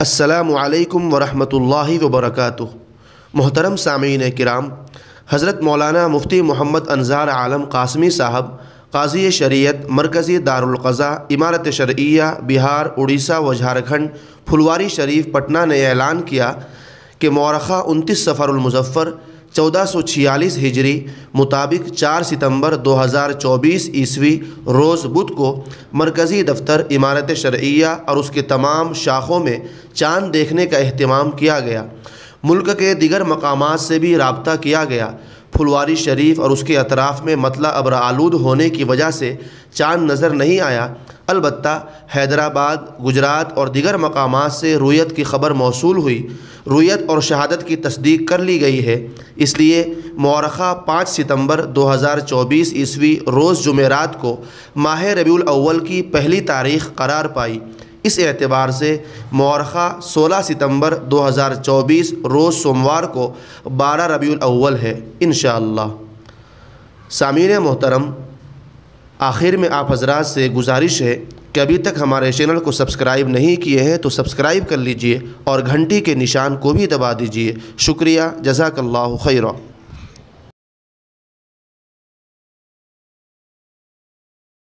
السلام علیکم ورحمۃ اللہ وبرکاتہ۔ محترم سامعین کرام، حضرت مولانا مفتی محمد انظار عالم قاسمی صاحب قاضی شریعت مرکزی دارالقضاء امارت شرعیہ بہار، اڑیسہ و جھارکھنڈ پھلواری شریف پٹنہ نے اعلان کیا کہ مورخہ 29 صفر المظفر 1446 ہجری مطابق 4 ستمبر 2024 عیسوی روز بدھ کو مرکزی دفتر امارت شرعیہ اور اس کے تمام شاخوں میں چاند دیکھنے کا اہتمام کیا گیا۔ ملک کے دیگر مقامات سے بھی رابطہ کیا گیا۔ پھلواری شریف اور اس کے اطراف میں مطلع ابر آلود ہونے کی وجہ سے چاند نظر نہیں آیا، البتہ حیدرآباد، گجرات اور دیگر مقامات سے رویت کی خبر موصول ہوئی۔ رویت اور شہادت کی تصدیق کر لی گئی ہے، اس لیے مورخہ 5 ستمبر 2024 عیسوی روز جمعرات کو ماہ ربیع الاول کی پہلی تاریخ قرار پائی۔ اس اعتبار سے مورخہ 16 ستمبر 2024 روز سوموار کو 12 ربیع الاول ہے انشاءاللہ۔ سامعین محترم، آخر میں آپ حضرات سے گزارش ہے کہ ابھی تک ہمارے چینل کو سبسکرائب نہیں کیے ہیں تو سبسکرائب کر لیجئے اور گھنٹی کے نشان کو بھی دبا دیجئے۔ شکریہ، جزاک اللہ خیرہ۔